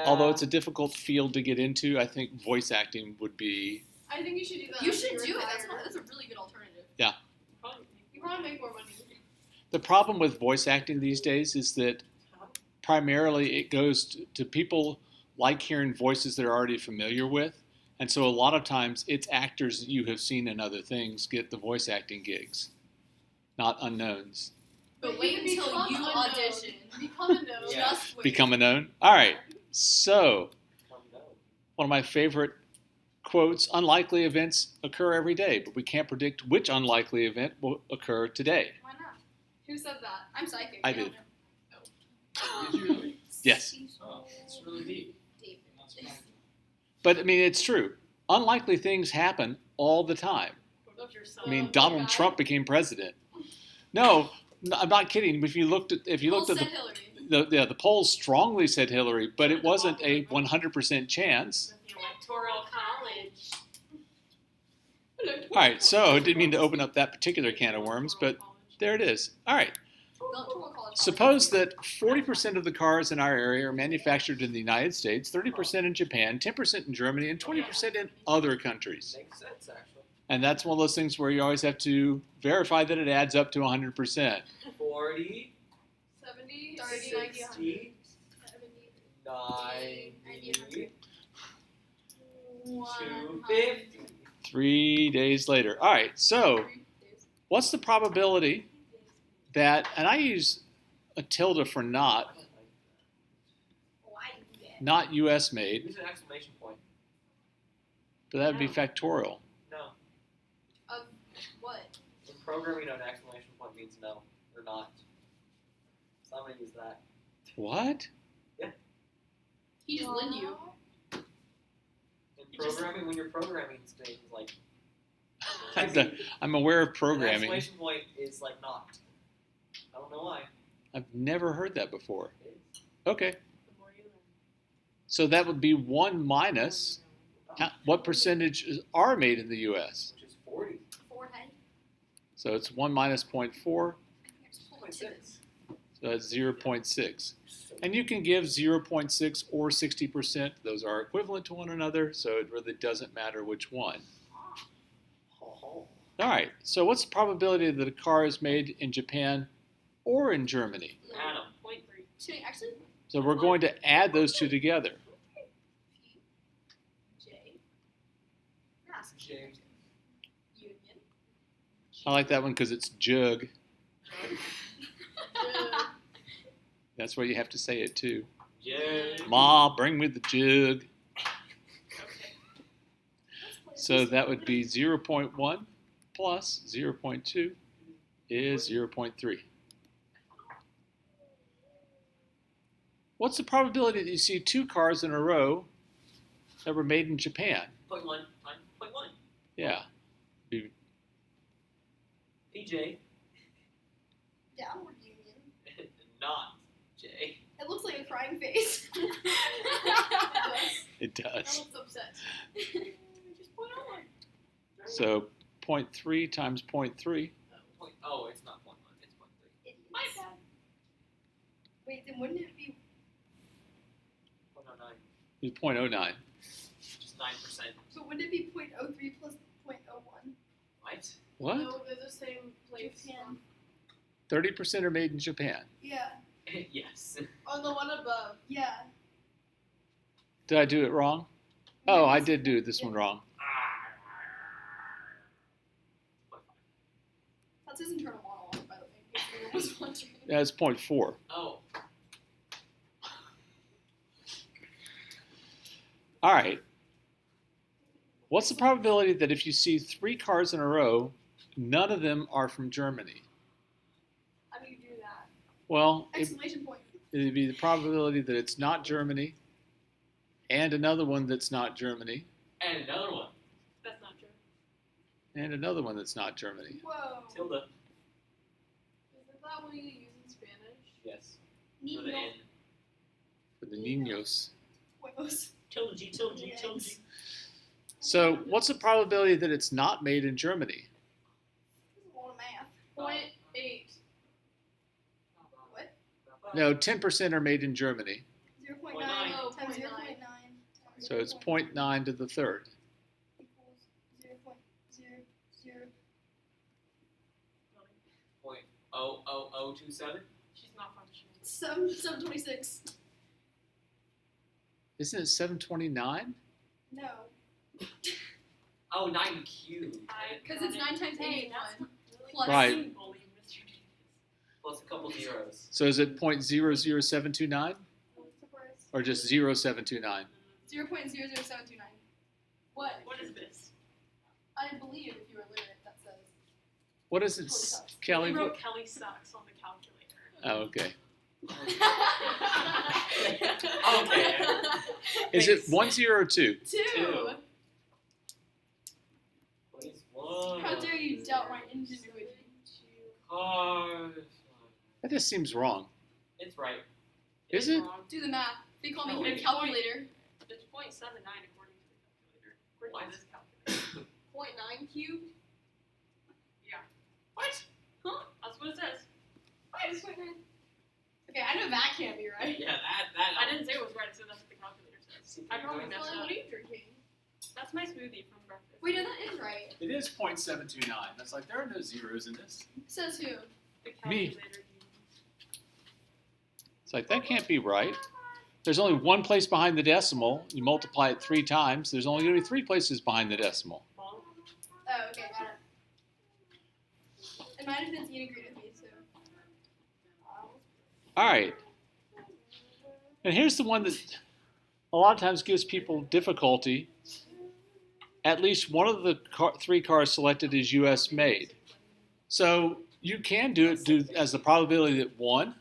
Although it's a difficult field to get into, I think voice acting would be. I think you should do that. You should do it. That's a really good alternative. Yeah. You probably make more money. The problem with voice acting these days is that primarily it goes to people like hearing voices they're already familiar with. And so a lot of times it's actors that you have seen in other things get the voice acting gigs, not unknowns. But wait until you audition. Become a known. Yeah. Just wait. Become a known? All right. So one of my favorite quotes, unlikely events occur every day, but we can't predict which unlikely event will occur today. Why not? Who said that? I'm psychic. I don't did. know. Did you really? Yes. Oh, it's really deep. Deep. Not surprising. But I mean, it's true. Unlikely things happen all the time. I mean, Donald Trump became president. No, I'm not kidding. If you looked at Paul the said Hillary. the polls strongly said Hillary, but it wasn't a 100% chance. The Electoral College. All right, so I didn't mean to open up that particular can of worms, but there it is. All right. Electoral college. Suppose that 40% of the cars in our area are manufactured in the United States, 30% in Japan, 10% in Germany, and 20% in other countries. Makes sense, actually. And that's one of those things where you always have to verify that it adds up to 100%. 40, 70, 30, 90, 60, 100. 90, 100. 250. 3 days later. All right, so what's the probability that, and I use a tilde for not US made, Use an exclamation point. but that would be factorial. No. Of what? In programming, an exclamation point means no or not. So I'm going to use that. What? He just linned you. In programming, when you're programming things, like, I'm aware of an programming. exclamation point is like not. I don't know why. I've never heard that before. It is. Okay, The more you learn. so that would be 1 minus what percentage are made in the U.S.? Which is 40. Forehead. So it's 1 minus 0.4, 0.6. so that's 0.6. And you can give 0.6 or 60%. Those are equivalent to one another, so it really doesn't matter which one. Oh. All right, so what's the probability that a car is made in Japan or in Germany? Adam. 0.3. Should I actually? So we're going to add those two together. J. Ask. James. Union. I like that one because it's jug. That's where you have to say it too. Yeah. Ma, bring me the jug. Okay. So that would be 0.1 plus 0.2 is 0.3. What's the probability that you see 2 cars in a row that were made in Japan? 0.1 times 0.1. Yeah. PJ. Downward union. Not J. It looks like a crying face. It does. I was upset. Just point on. So 0.3 times 0.3. Oh, it's not 0.1. It's 0.3. My bad. Wait, then wouldn't it be? 0.09. Is 0.09. Just 9%. So wouldn't it be 0.03 plus 0.01? What? What? No, they're the same place. Japan. 30% are made in Japan. Yeah. Yes. On the one above. Yeah. Did I do it wrong? Oh, I did do this one wrong. That's his internal monologue, by the way. in case anyone was wondering. Yeah, it's 0.4. Oh. All right. What's the probability that if you see 3 cars in a row, none of them are from Germany? How do you do that? Well, Exclamation point. it'd be the probability that it's not Germany, and another one that's not Germany, And another one. That's not true. and another one that's not Germany. Whoa. Tilde. Isn't that what you use in Spanish? Yes. Nino. For the N. For the niños. Huevos. Tilde G, tilde G, Yes. tilde G. So, what's the probability that it's not made in Germany? This is a lot of math. 0.8. What? No, 10% are made in Germany. 0.9. 0.9. Oh, 10%. 0.9. 0.9. So it's 0.9 to the third. Equals 0.00. Point 00027. She's not functioning. 726. Isn't it 729? No. Oh, 9 cubed. Because it's 9 times Hey, 81. that's really Plus- Right. bully Mr. Davis. Plus a couple zeros. So is it 0.00729 Surprise. or just 0729? 0.00729. What? What is this? I believe if you were literate, that says. What is it, Kelly? We What- wrote Kelly sucks on the calculator. Oh, okay. Okay. Is it 102? 2. Please, one. How dare you doubt my ingenuity? Cars. That just seems wrong. It's right. Is it? Wrong. Do the math. They call me No, a it's calculator. It's 0.79 according to the calculator. According What? to this calculator. 0.9 cubed? Yeah. What? Huh? That's what it says. Why is 0.9? Okay, I know that can't be right. Yeah, that. I didn't say it was right, so that's what the calculator says. I probably messed Well, up. what are you drinking? That's my smoothie from breakfast. Wait, no, that is right. It is 0.729. That's like, there are no zeros in this. Says who? The Me. calculator used. It's like, that can't be right. There's only one place behind the decimal. You multiply it 3 times. There's only going to be 3 places behind the decimal. Bonk. Oh, okay, got it. And mine has been eating agreed with me, so. All right. And here's the one that a lot of times gives people difficulty. At least one of the 3 cars selected is U.S. made. So you can do as the probability that 1,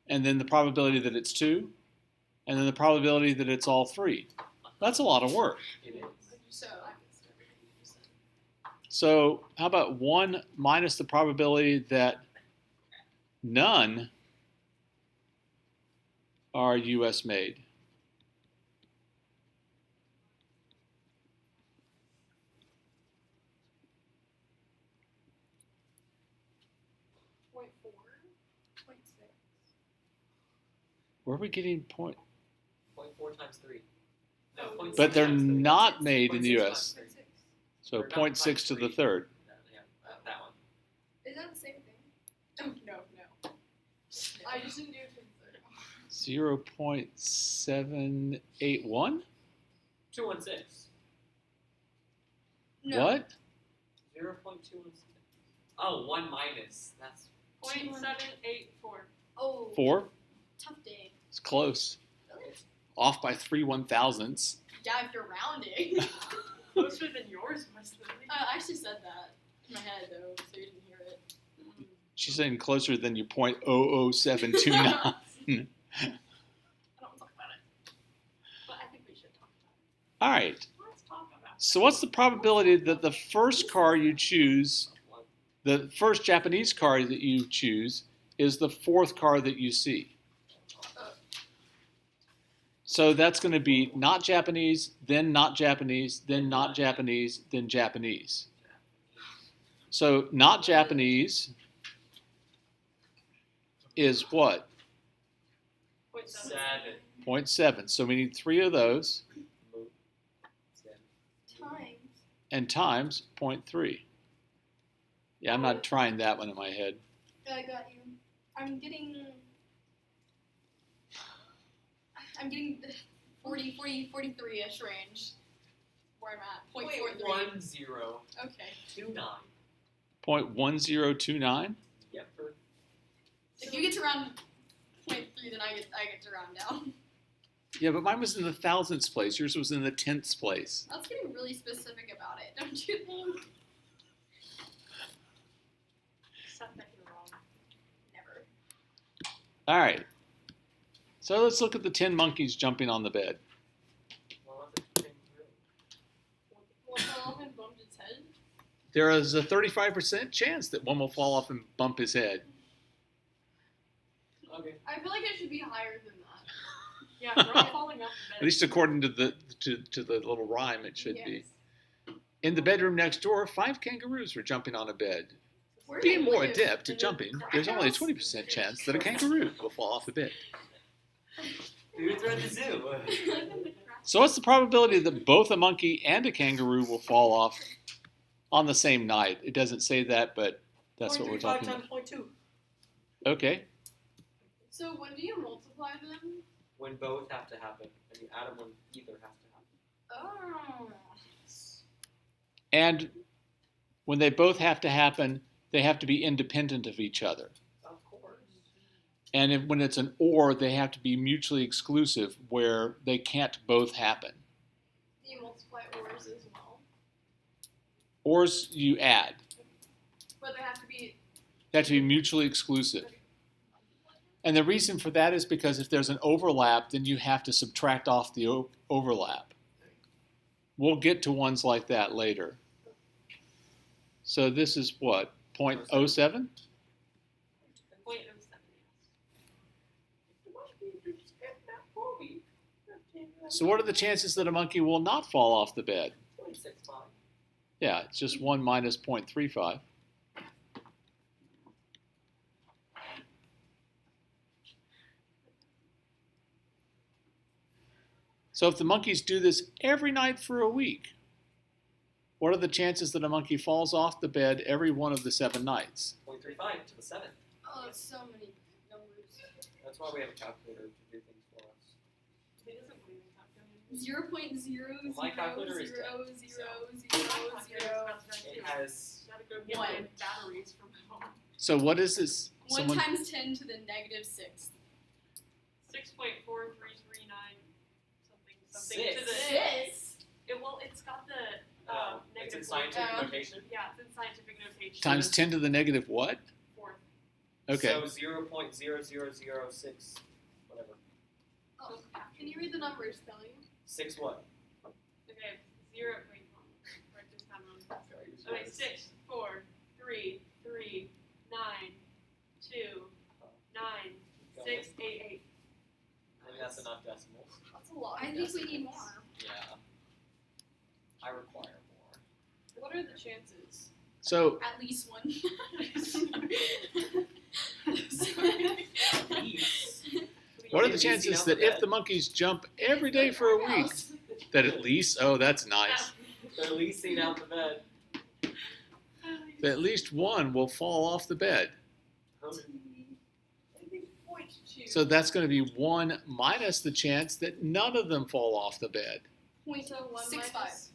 and then the probability that it's 2, and then the probability that it's all 3. That's a lot of work. It is. So, So how about 1 minus the probability that none are U.S. made? .4? .6. Where are we getting point? 0.4 times 3. No, Oh, 0.6 But they're times 3. not made in the 0.6 U.S. times 3. So Or not 0.6 times to the 3. third. Yeah, that one. Is that the same thing? Oh, no. I just didn't do it to the third. 0.781? 216. No. What? 0.216. Oh, 1 minus. That's 0.784. Oh. 4? Tough day. It's close. Really? Off by 3 1,000ths. Yeah, if you're rounding. Closer than yours was, Lily. I actually said that in my head, though, so you didn't hear it. She's saying closer than your 0.00729. I don't want to talk about it. But I think we should talk about All right. it. Let's talk about it. So what's the probability that the first car you choose, the first Japanese car that you choose, is the 4th car that you see? So that's going to be not Japanese, then not Japanese, then not Japanese, then Japanese. So not Japanese is what? 0.7. 0.7. So we need 3 of those Times. and times 0.3. Yeah, I'm not trying that one in my head. I got you. I'm getting the 43-ish range where I'm at. 0.43. 1 0 Okay. 2 9. 0.1029? Yep. If you get to round 0.3, then I get to round down. Yeah, but mine was in the thousandths place. Yours was in the tenths place. That's getting really specific about it, don't you think? Except that you're wrong. Never. All right. So let's look at the 10 monkeys jumping on the bed. Well, that's a kangaroo. What fell off and bumped its head? There is a 35% chance that one will fall off and bump his head. Okay. I feel like it should be higher than that. Yeah, we're all falling off the bed. At least according to the little rhyme, it should be. Yes. In the bedroom next door, 5 kangaroos were jumping on a bed. Where do Being they more live? adept In at the jumping, crack there's only a house? 20% chance that a kangaroo will fall off the bed. Dudes are at the zoo. So what's the probability that both a monkey and a kangaroo will fall off on the same night? It doesn't say that, but that's what we're 0.35 talking times about. 0.2. Okay. So when do you multiply them? When both have to happen, and you add them when either has to happen. Oh. And when they both have to happen, they have to be independent of each other. Of course. And when it's an or, they have to be mutually exclusive, where they can't both happen. Do you multiply ors as well? Ors you add. But they have to be. They have to be mutually exclusive. And the reason for that is because if there's an overlap, then you have to subtract off the overlap. We'll get to ones like that later. So this is what? 0.07? 0.07. So what are the chances that a monkey will not fall off the bed? 0.65. Yeah, it's just 1 minus 0.35. So if the monkeys do this every night for a week, what are the chances that a monkey falls off the bed every one of the 7 nights? 0.35 to the 7th. Oh, that's so many numbers. That's why we have a calculator to do things for us. He doesn't believe in calculating. 0.000000000. My calculator is dead, It has Gotta go get One. my batteries from home. So what is this? 1 times 10 to the negative 6. 6.4339 something to the. Six. It's got the it's negative in scientific one. notation. Yeah, it's in scientific notation. Times 10 to the negative what? Fourth. Okay. So 0.0006, whatever. Oh, can you read the numbers, Kelly? 6 what? Okay, 0. Wait, hold on. Write this down wrong. Sorry, you Okay, just- 6, 4, 3, 3, 9, 2, 9, 6, 8, 8. I think that's enough decimals. That's a lot. I think we need more. Yeah. I require more. What are the chances? So At least one. Please. what are the At least chances get out that of if bed. the monkeys jump every day for a week, that at least, oh, that's nice, They're at least seen out the bed. that at least one will fall off the bed. Huh? I think 0.2. So that's going to be 1 minus the chance that none of them fall off the bed. 0.65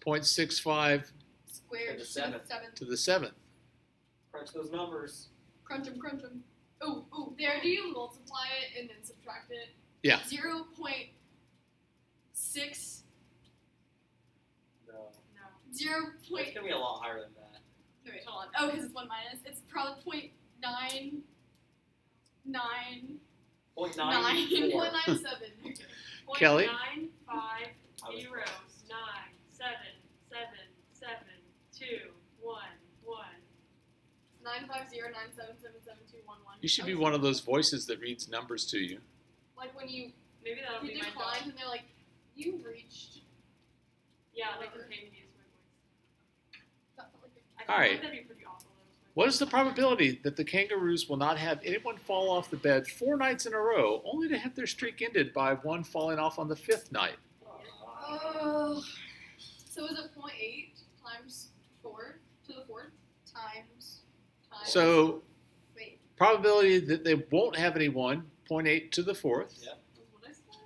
0.65 squared To the to seventh. the 7th. to the 7th. Crunch those numbers. Crunch them, crunch them. Oh, oh, there. Do you multiply it and then subtract it? Yeah. 0.6. No. No. 0. It's going to be a lot higher than that. No, wait, hold on. Oh, because it's 1 minus. It's probably 0.9. 9. 0.94. 0.97. Kelly? 9, 5, I was 0, close. 9, 7, 7, 7, 2, 1, 1. 950977721. You should be one of those voices that reads numbers to you. Like when you Maybe that'll be my decline dog. and they're like, you reached. Yeah, they can pay me to use my voice. That felt like a I feel All right. like that'd be pretty awful. though, with my What voice. is the probability that the kangaroos will not have anyone fall off the bed 4 nights in a row, only to have their streak ended by one falling off on the 5th night? Oh. So is it 0.8 times 4 to the 4th times. So Wait, probability that they won't have anyone, 0.8 to the 4th. Yeah. what is that?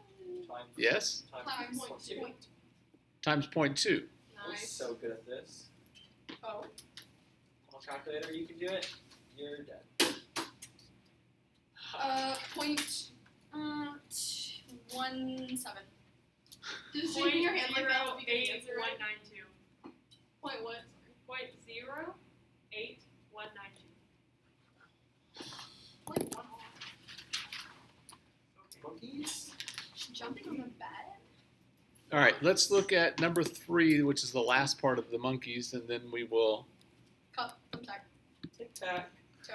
Times, Yes. Times 0.2. 0.2. Times 0.2. I'm Nice. so good at this. Oh. Well, calculator, you can do it. You're dead. Point 17. Just shaking your hand like that would be good answer, right? 0.8192. Point what? Sorry. 0.08192. Like one off. Monkeys? Jumping on the bed? All right, let's look at number 3, which is the last part of the monkeys, and then we will. Cut. I'm sorry. Tic tac. Toe.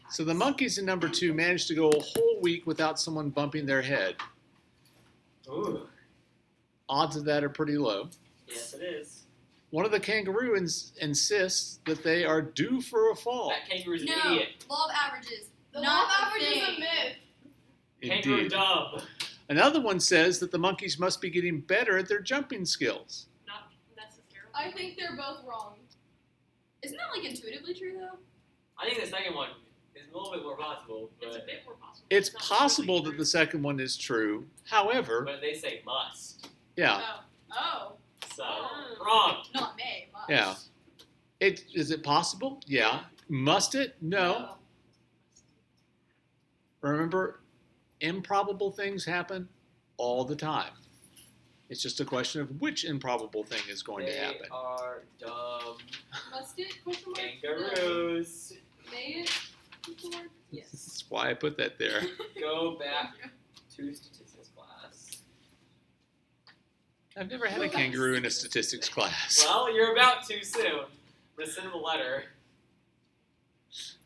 So the monkeys in number 2 managed to go a whole week without someone bumping their head. Ooh. Odds of that are pretty low. Yes, it is. One of the kangaroos insists that they are due for a fall. That kangaroo's an No. idiot. Law of averages. The Not law of a average is a thing. myth. Kangaroo Indeed. dub. Another one says that the monkeys must be getting better at their jumping skills. Not necessarily. I think they're both wrong. Isn't that like intuitively true though? I think the second one is a little bit more possible, It's a but, bit more possible. It's not possible really that the second one is true. However, but they say must. yeah, Oh, So, Oh. wrong. not may. Must. Yeah. Is it possible? Yeah. Must it? No. Remember, improbable things happen all the time. It's just a question of which improbable thing is going to They happen. are dumb Must it? Question mark? kangaroos. No. May it? Question mark? Yes. That's why I put that there. Go back to statistics class. I've never had a kangaroo in a statistics class. Well, you're about to soon. I'm gonna send him a letter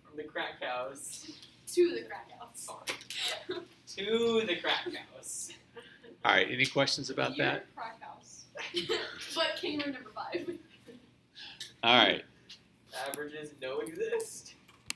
from the crack house. To the crack house. Sorry. To the crack house. All right, any questions about Your that? crack house. But kangaroo number 5. All right. Averages no exist.